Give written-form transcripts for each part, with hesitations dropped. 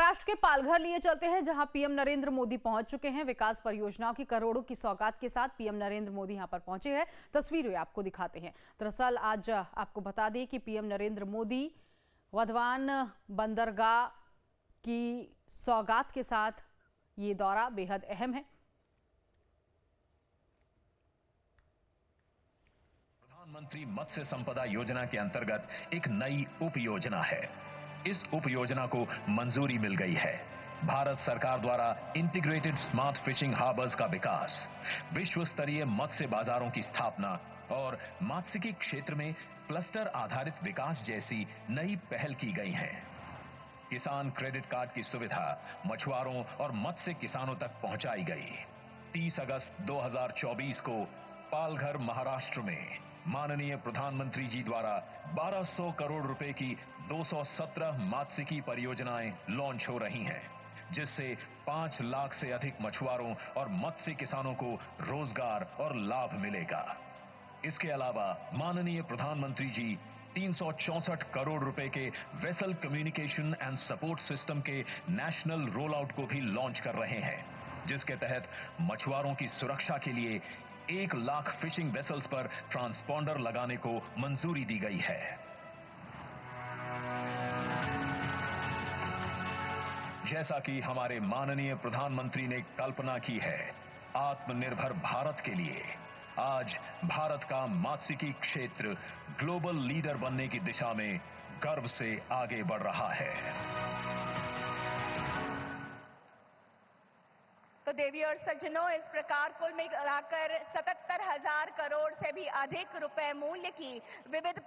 महाराष्ट्र के पालघर लिए चलते हैं, जहां पीएम नरेंद्र मोदी पहुंच चुके हैं। विकास परियोजनाओं की करोड़ों की सौगात के साथ पीएम नरेंद्र मोदी यहां पर पहुंचे हैं। तस्वीरें आपको दिखाते हैं। दरअसल आज आपको बता दें कि पीएम नरेंद्र मोदी वधवान बंदरगाह की सौगात के साथ ये दौरा बेहद अहम है। प्रधानमंत्री मत्स्य संपदा योजना के अंतर्गत एक नई उप योजना है। इस उप योजना को मंजूरी मिल गई है। भारत सरकार द्वारा इंटीग्रेटेड स्मार्ट फिशिंग हार्बर्स का विकास, विश्व स्तरीय मत्स्य बाजारों की स्थापना और मात्स्यिकी क्षेत्र में क्लस्टर आधारित विकास जैसी नई पहल की गई है। किसान क्रेडिट कार्ड की सुविधा मछुआरों और मत्स्य किसानों तक पहुंचाई गई। 30 अगस्त 2024 को पालघर, महाराष्ट्र में माननीय प्रधानमंत्री जी द्वारा 1200 करोड़ रुपए की 217 मात्स्यिकी परियोजनाएं लॉन्च हो रही हैं, जिससे 5 लाख से अधिक मछुआरों और मत्स्य किसानों को रोजगार और लाभ मिलेगा। इसके अलावा माननीय प्रधानमंत्री जी 364 करोड़ रुपए के vessel communication and support system के नेशनल रोल आउट को भी लॉन्च कर रहे हैं, जिसके तहत मछुआरों की सुरक्षा के लिए 1 लाख फिशिंग वेसल्स पर ट्रांसपॉन्डर लगाने को मंजूरी दी गई है। जैसा कि हमारे माननीय प्रधानमंत्री ने कल्पना की है, आत्मनिर्भर भारत के लिए आज भारत का मात्स्यिकी क्षेत्र ग्लोबल लीडर बनने की दिशा में गर्व से आगे बढ़ रहा है। तो देवी और सज्जनों, इस प्रकार कुल मिलाकर 77,000 करोड़ से भी अधिक रुपए मूल्य की विविध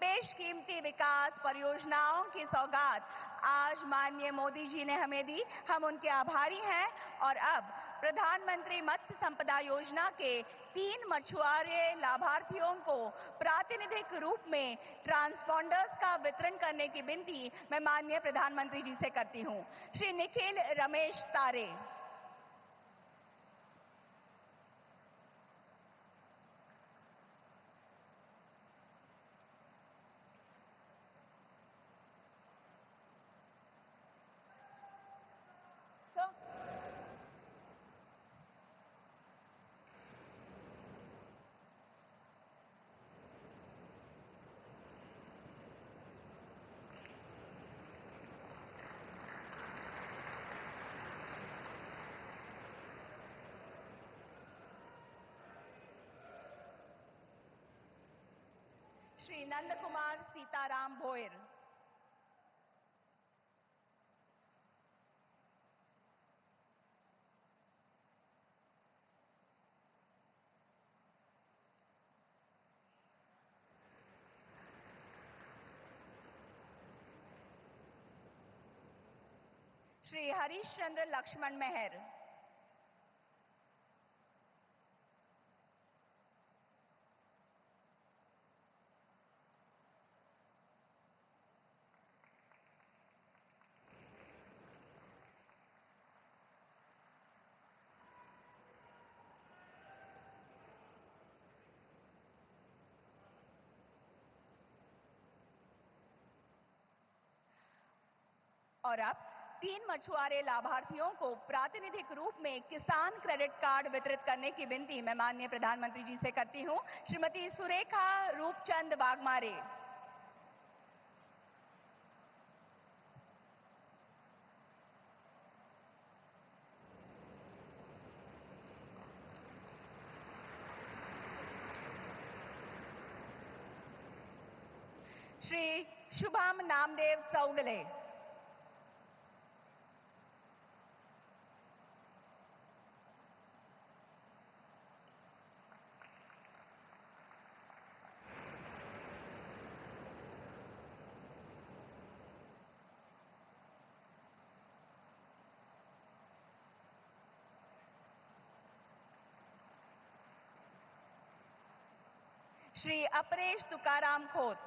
बेशकीमती विकास परियोजनाओं की सौगात आज माननीय मोदी जी ने हमें दी। हम उनके आभारी हैं। और अब प्रधानमंत्री मत्स्य संपदा योजना के 3 मछुआरे लाभार्थियों को प्रातिनिधिक रूप में ट्रांसपॉन्डर्स का वितरण करने की विनती मैं माननीय प्रधानमंत्री जी से करती हूं। श्री निखिल रमेश तारे। श्री नंद कुमार सीताराम भोयर। श्री हरीश चंद्र लक्ष्मण मेहर। और अब 3 मछुआरे लाभार्थियों को प्रातिनिधिक रूप में किसान क्रेडिट कार्ड वितरित करने की विनती मैं माननीय प्रधानमंत्री जी से करती हूं। श्रीमती सुरेखा रूपचंद वाघमारे। श्री शुभम नामदेव चौगले। श्री अपरेश तुकाराम खोत।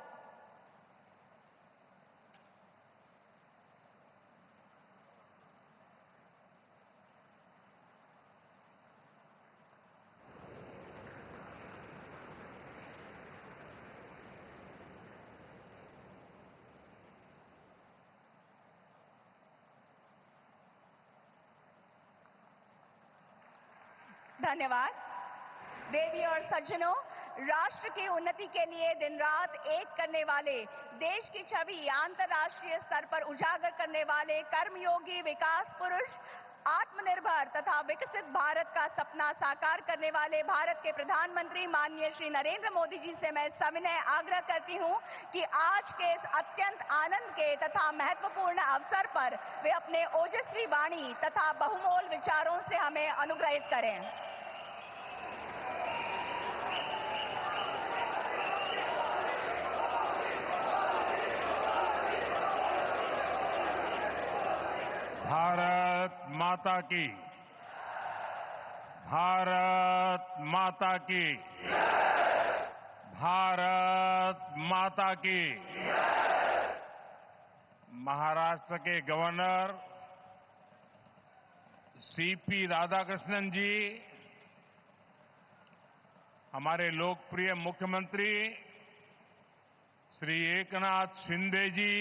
धन्यवाद। देवी और सज्जनों, राष्ट्र की उन्नति के लिए दिन रात एक करने वाले, देश की छवि अंतर्राष्ट्रीय स्तर पर उजागर करने वाले कर्मयोगी विकास पुरुष, आत्मनिर्भर तथा विकसित भारत का सपना साकार करने वाले भारत के प्रधानमंत्री माननीय श्री नरेंद्र मोदी जी से मैं सविनय आग्रह करती हूं कि आज के इस अत्यंत आनंद के तथा महत्वपूर्ण अवसर पर वे अपने ओजस्वी वाणी तथा बहुमोल विचारों से हमें अनुग्रहित करें। भारत माता की, भारत माता की, भारत माता की। महाराष्ट्र के गवर्नर सीपी राधाकृष्णन जी, हमारे लोकप्रिय मुख्यमंत्री श्री एकनाथ शिंदे जी,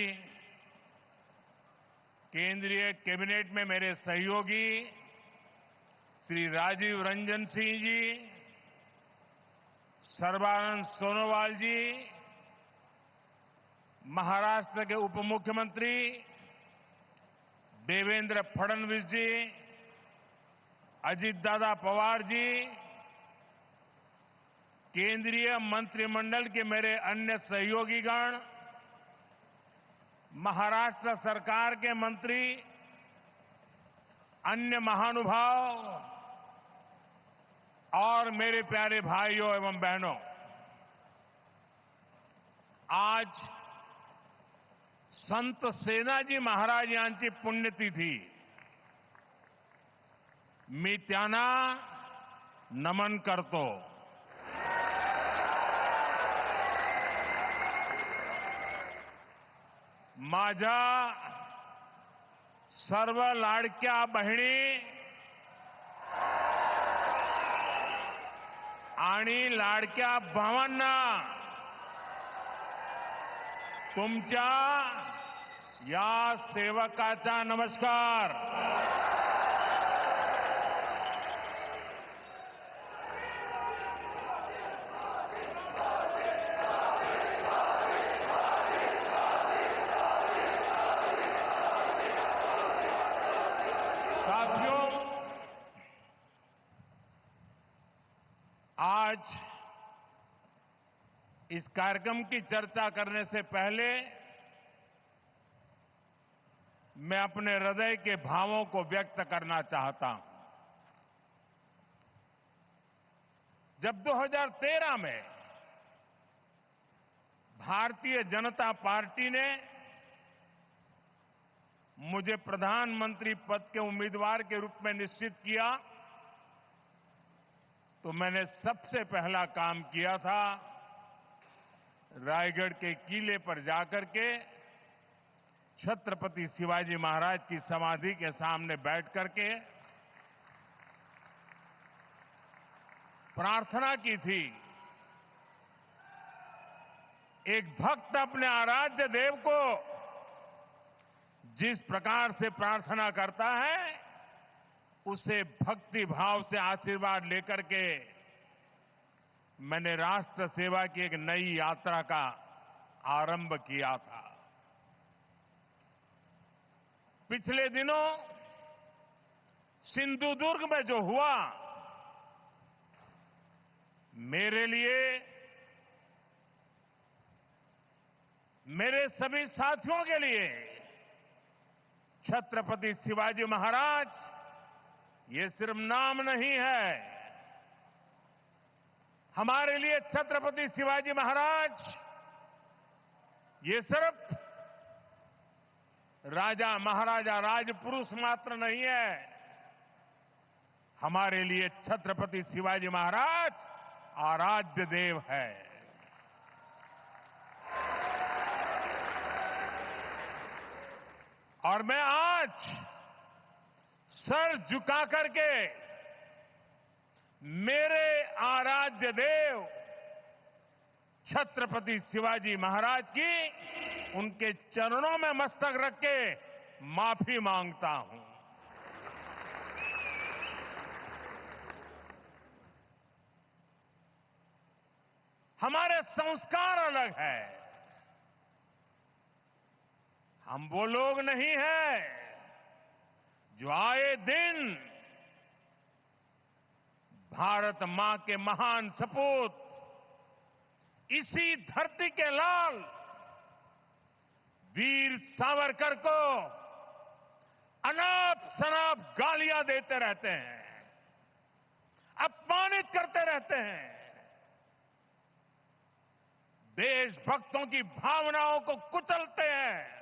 केंद्रीय कैबिनेट में मेरे सहयोगी श्री राजीव रंजन सिंह जी, सर्बानंद सोनोवाल जी, महाराष्ट्र के उप मुख्यमंत्री देवेंद्र फडणवीस जी, अजित दादा पवार जी, केंद्रीय मंत्रिमंडल के मेरे अन्य सहयोगीगण, महाराष्ट्र सरकार के मंत्री, अन्य महानुभाव और मेरे प्यारे भाइयों एवं बहनों, आज संत सेनाजी महाराज यांची पुण्यतिथी। मी त्यांना नमन करतो। माझ्या सर्व लाडक्या बहिणी आणि लाडक्या भावांना तुमच्या या सेवकाचा नमस्कार। साथियों, आज इस कार्यक्रम की चर्चा करने से पहले मैं अपने हृदय के भावों को व्यक्त करना चाहता हूं। जब 2013 में भारतीय जनता पार्टी ने मुझे प्रधानमंत्री पद के उम्मीदवार के रूप में निश्चित किया, तो मैंने सबसे पहला काम किया था रायगढ़ के किले पर जाकर के छत्रपति शिवाजी महाराज की समाधि के सामने बैठ करके प्रार्थना की थी। एक भक्त अपने आराध्य देव को जिस प्रकार से प्रार्थना करता है, उसे भक्ति भाव से आशीर्वाद लेकर के मैंने राष्ट्र सेवा की एक नई यात्रा का आरंभ किया था। पिछले दिनों सिंधुदुर्ग में जो हुआ, मेरे लिए, मेरे सभी साथियों के लिए छत्रपति शिवाजी महाराज ये सिर्फ नाम नहीं है। हमारे लिए छत्रपति शिवाजी महाराज ये सिर्फ राजा महाराजा राजपुरुष मात्र नहीं है। हमारे लिए छत्रपति शिवाजी महाराज आराध्य देव है। और मैं आज सर झुका करके मेरे आराध्य देव छत्रपति शिवाजी महाराज की उनके चरणों में मस्तक रख के माफी मांगता हूं। हमारे संस्कार अलग है। हम वो लोग नहीं हैं जो आए दिन भारत मां के महान सपूत, इसी धरती के लाल वीर सावरकर को अनाप शनाप गालियां देते रहते हैं, अपमानित करते रहते हैं, देशभक्तों की भावनाओं को कुचलते हैं।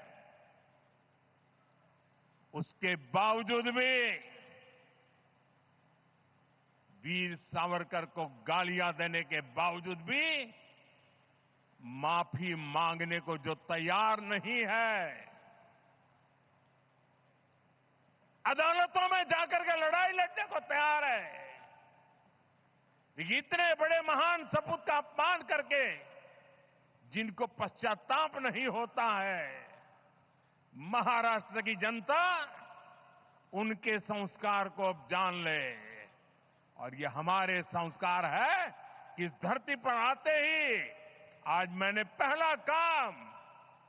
उसके बावजूद भी वीर सावरकर को गालियां देने के बावजूद भी माफी मांगने को जो तैयार नहीं है, अदालतों में जाकर के लड़ाई लड़ने को तैयार है, लेकिन इतने बड़े महान सपूत का अपमान करके जिनको पश्चाताप नहीं होता है, महाराष्ट्र की जनता उनके संस्कार को अब जान ले। और ये हमारे संस्कार है कि इस धरती पर आते ही आज मैंने पहला काम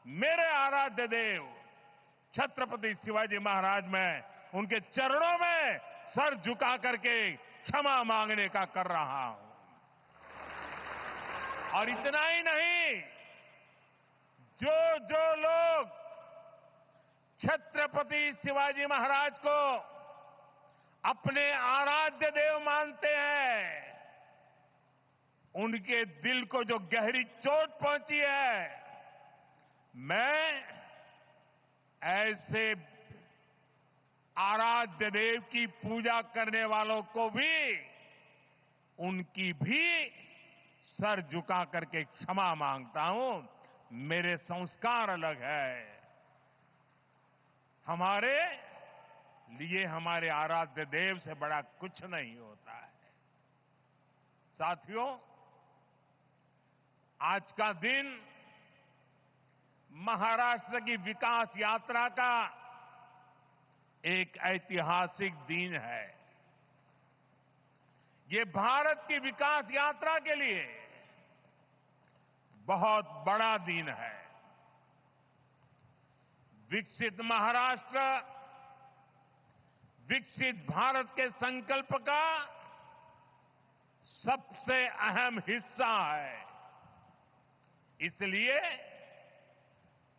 मेरे आराध्य देव छत्रपति शिवाजी महाराज में उनके चरणों में सर झुका करके क्षमा मांगने का कर रहा हूं। और इतना ही नहीं, जो लोग छत्रपति शिवाजी महाराज को अपने आराध्य देव मानते हैं, उनके दिल को जो गहरी चोट पहुंची है, मैं ऐसे आराध्य देव की पूजा करने वालों को भी, उनकी भी सर झुका करके क्षमा मांगता हूं। मेरे संस्कार अलग है। हमारे लिए हमारे आराध्य देव से बड़ा कुछ नहीं होता है। साथियों, आज का दिन महाराष्ट्र की विकास यात्रा का एक ऐतिहासिक दिन है। ये भारत की विकास यात्रा के लिए बहुत बड़ा दिन है। विकसित महाराष्ट्र विकसित भारत के संकल्प का सबसे अहम हिस्सा है। इसलिए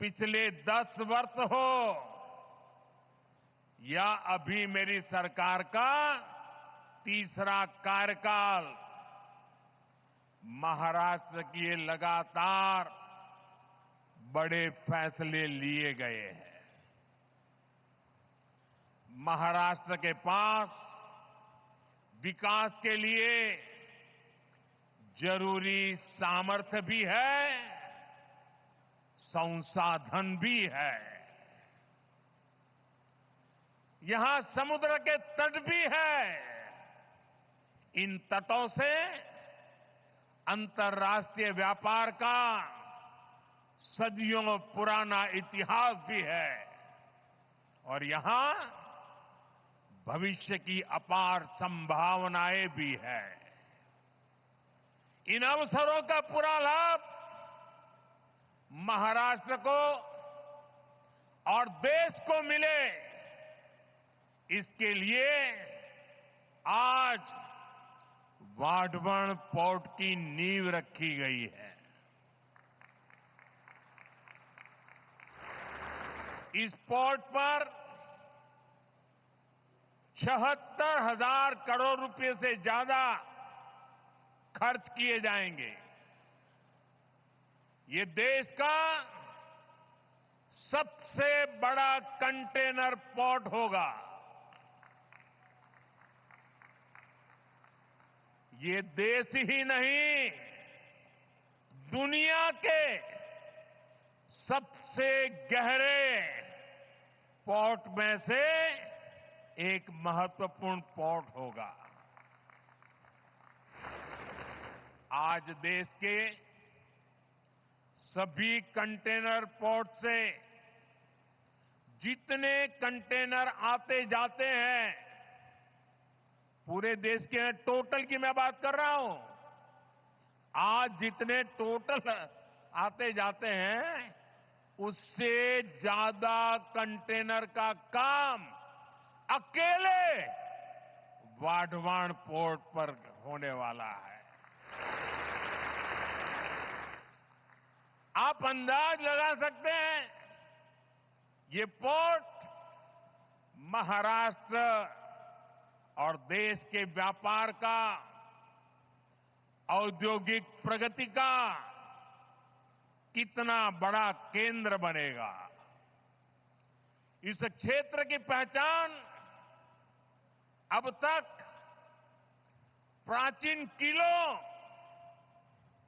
पिछले 10 वर्ष हो या अभी मेरी सरकार का तीसरा कार्यकाल, महाराष्ट्र के लिए लगातार बड़े फैसले लिए गए हैं। महाराष्ट्र के पास विकास के लिए जरूरी सामर्थ्य भी है, संसाधन भी है। यहां समुद्र के तट भी है। इन तटों से अंतर्राष्ट्रीय व्यापार का सदियों पुराना इतिहास भी है और यहां भविष्य की अपार संभावनाएं भी है। इन अवसरों का पूरा लाभ महाराष्ट्र को और देश को मिले, इसके लिए आज वाढवण पोर्ट की नींव रखी गई है। इस पोर्ट पर 76,000 करोड़ रुपए से ज्यादा खर्च किए जाएंगे। ये देश का सबसे बड़ा कंटेनर पोर्ट होगा। ये देश ही नहीं, दुनिया के सबसे गहरे पोर्ट में से एक महत्वपूर्ण पोर्ट होगा। आज देश के सभी कंटेनर पोर्ट से जितने कंटेनर आते जाते हैं, पूरे देश के टोटल की मैं बात कर रहा हूं, आज जितने टोटल आते जाते हैं उससे ज्यादा कंटेनर का काम अकेले वाढवान पोर्ट पर होने वाला है। आप अंदाज लगा सकते हैं ये पोर्ट महाराष्ट्र और देश के व्यापार का, औद्योगिक प्रगति का कितना बड़ा केंद्र बनेगा। इस क्षेत्र की पहचान अब तक प्राचीन किलों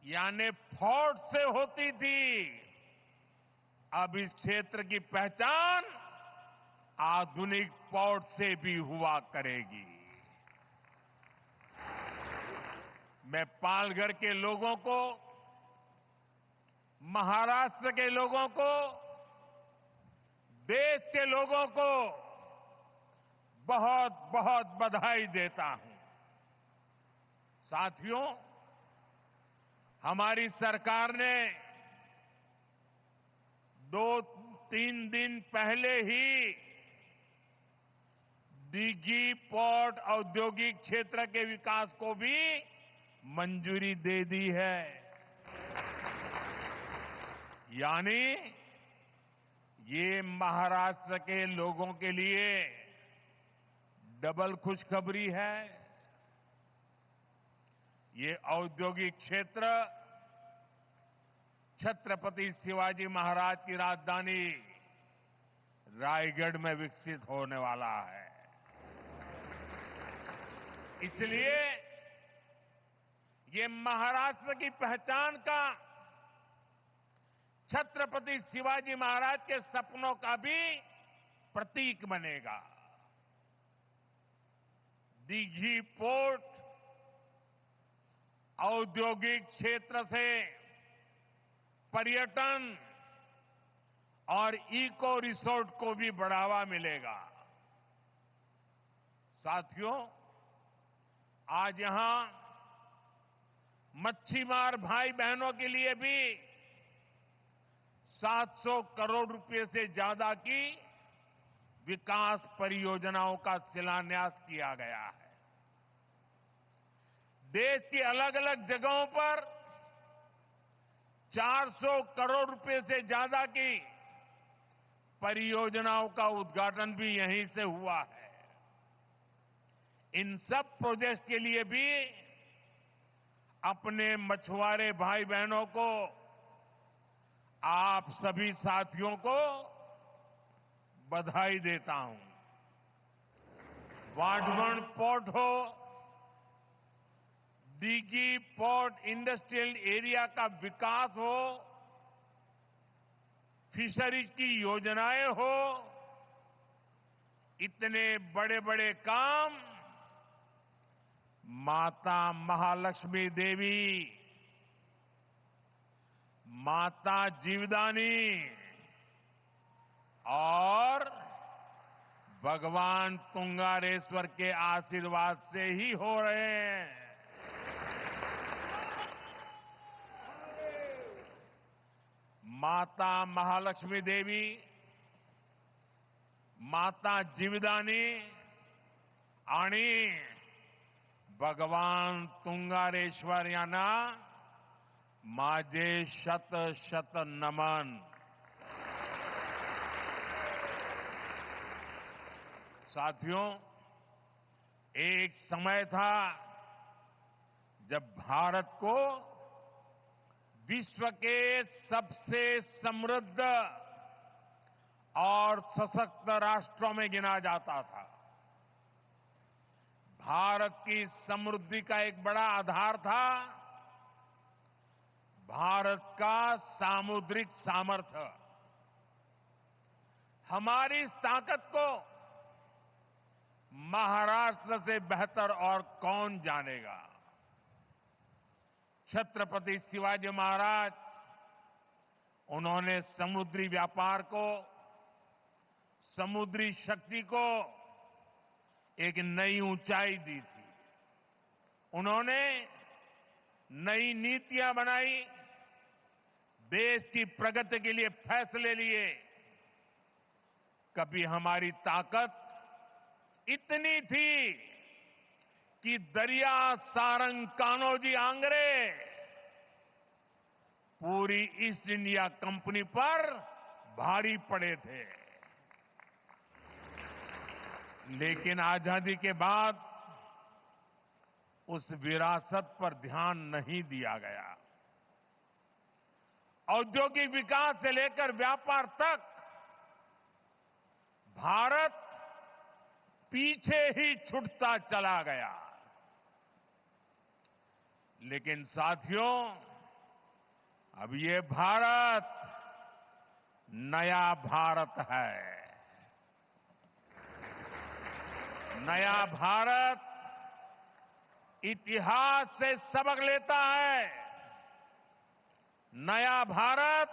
यानी फोर्ट से होती थी। अब इस क्षेत्र की पहचान आधुनिक पोर्ट से भी हुआ करेगी। मैं पालघर के लोगों को, महाराष्ट्र के लोगों को, देश के लोगों को बहुत बहुत बधाई देता हूं। साथियों, हमारी सरकार ने 2-3 दिन पहले ही दीघी पोर्ट औद्योगिक क्षेत्र के विकास को भी मंजूरी दे दी है। यानी ये महाराष्ट्र के लोगों के लिए डबल खुशखबरी है। ये औद्योगिक क्षेत्र छत्रपति शिवाजी महाराज की राजधानी रायगढ़ में विकसित होने वाला है। इसलिए ये महाराष्ट्र की पहचान का, छत्रपति शिवाजी महाराज के सपनों का भी प्रतीक बनेगा। दीघी पोर्ट औद्योगिक क्षेत्र से पर्यटन और इको रिसोर्ट को भी बढ़ावा मिलेगा। साथियों, आज यहां मच्छीमार भाई बहनों के लिए भी 700 करोड़ रुपए से ज्यादा की विकास परियोजनाओं का शिलान्यास किया गया है। देश की अलग अलग जगहों पर 400 करोड़ रुपए से ज्यादा की परियोजनाओं का उद्घाटन भी यहीं से हुआ है। इन सब प्रोजेक्ट के लिए भी अपने मछुआरे भाई बहनों को, आप सभी साथियों को बधाई देता हूं। वाढवण पोर्ट हो, दीघी पोर्ट इंडस्ट्रियल एरिया का विकास हो, फिशरीज की योजनाएं हो, इतने बड़े बड़े काम माता महालक्ष्मी देवी, माता जीवदानी और भगवान तुंगारेश्वर के आशीर्वाद से ही हो रहे हैं। माता महालक्ष्मी देवी, माता जीवदानी आणि भगवान तुंगारेश्वर यांना माझे शत शत नमन। साथियों, एक समय था जब भारत को विश्व के सबसे समृद्ध और सशक्त राष्ट्रों में गिना जाता था। भारत की समृद्धि का एक बड़ा आधार था भारत का सामुद्रिक सामर्थ्य। हमारी इस ताकत को महाराष्ट्र से बेहतर और कौन जानेगा। छत्रपति शिवाजी महाराज, उन्होंने समुद्री व्यापार को, समुद्री शक्ति को एक नई ऊंचाई दी थी। उन्होंने नई नीतियां बनाई, देश की प्रगति के लिए फैसले लिए। कभी हमारी ताकत इतनी थी कि दरिया सारंग कान्होजी आंग्रे पूरी ईस्ट इंडिया कंपनी पर भारी पड़े थे। लेकिन आजादी के बाद उस विरासत पर ध्यान नहीं दिया गया। औद्योगिक विकास से लेकर व्यापार तक भारत पीछे ही छूटता चला गया। लेकिन साथियों, अब ये भारत नया भारत है। नया भारत इतिहास से सबक लेता है। नया भारत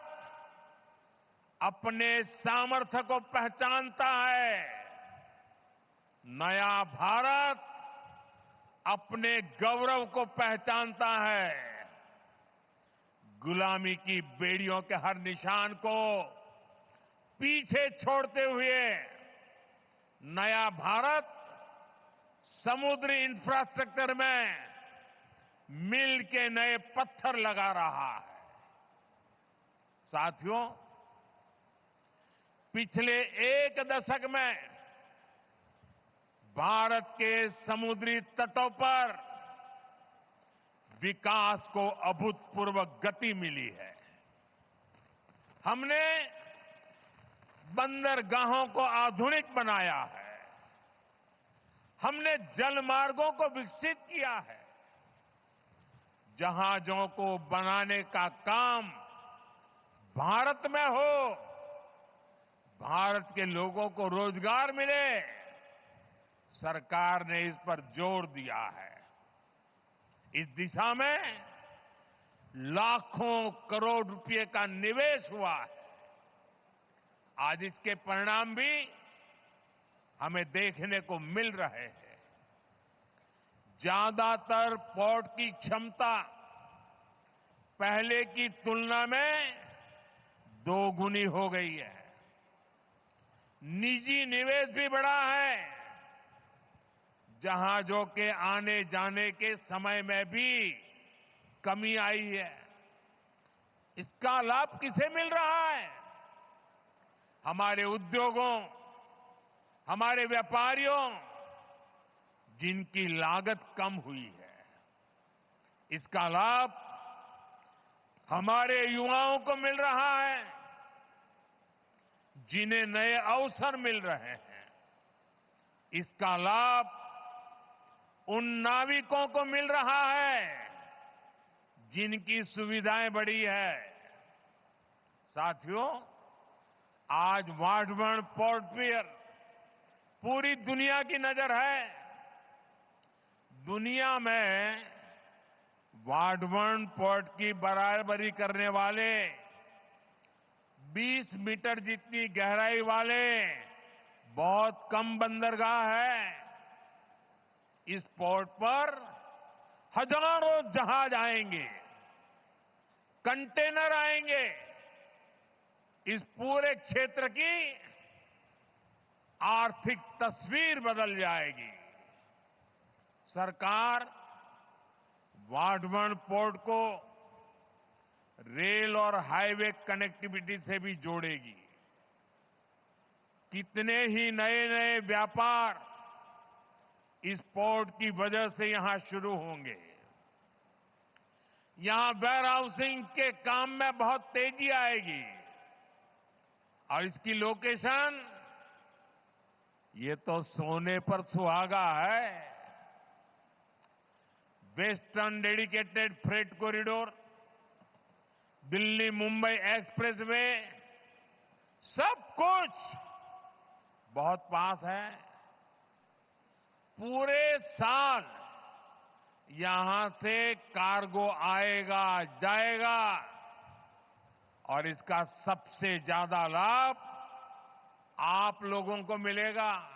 अपने सामर्थ्य को पहचानता है। नया भारत अपने गौरव को पहचानता है। गुलामी की बेड़ियों के हर निशान को पीछे छोड़ते हुए नया भारत समुद्री इंफ्रास्ट्रक्चर में मिल के नए पत्थर लगा रहा है। साथियों, पिछले एक दशक में भारत के समुद्री तटों पर विकास को अभूतपूर्व गति मिली है। हमने बंदरगाहों को आधुनिक बनाया है। हमने जल मार्गों को विकसित किया है। जहाजों को बनाने का काम भारत में हो, भारत के लोगों को रोजगार मिले, सरकार ने इस पर जोर दिया है। इस दिशा में लाखों करोड़ रुपए का निवेश हुआ है। आज इसके परिणाम भी हमें देखने को मिल रहे हैं। ज्यादातर पोर्ट की क्षमता पहले की तुलना में दोगुनी हो गई है। निजी निवेश भी बढ़ा है। जहाजों के आने जाने के समय में भी कमी आई है। इसका लाभ किसे मिल रहा है? हमारे उद्योगों, हमारे व्यापारियों, जिनकी लागत कम हुई है। इसका लाभ हमारे युवाओं को मिल रहा है, जिन्हें नए अवसर मिल रहे हैं। इसका लाभ उन नाविकों को मिल रहा है, जिनकी सुविधाएं बढ़ी है। साथियों, आज वाटवर्ण पोर्ट पर पूरी दुनिया की नजर है। दुनिया में वाटवर्ण पोर्ट की बराबरी करने वाले 20 मीटर जितनी गहराई वाले बहुत कम बंदरगाह है। इस पोर्ट पर हजारों जहाज आएंगे, कंटेनर आएंगे। इस पूरे क्षेत्र की आर्थिक तस्वीर बदल जाएगी। सरकार वाटवर्ण पोर्ट को रेल और हाईवे कनेक्टिविटी से भी जोड़ेगी। कितने ही नए नए व्यापार इस पोर्ट की वजह से यहां शुरू होंगे। यहां वेयर हाउसिंग के काम में बहुत तेजी आएगी। और इसकी लोकेशन, ये तो सोने पर सुहागा है। Western dedicated freight corridor, Delhi Mumbai expressway, सब कुछ बहुत पास है। पूरे साल यहां से कार्गो आएगा जाएगा और इसका सबसे ज्यादा लाभ आप लोगों को मिलेगा।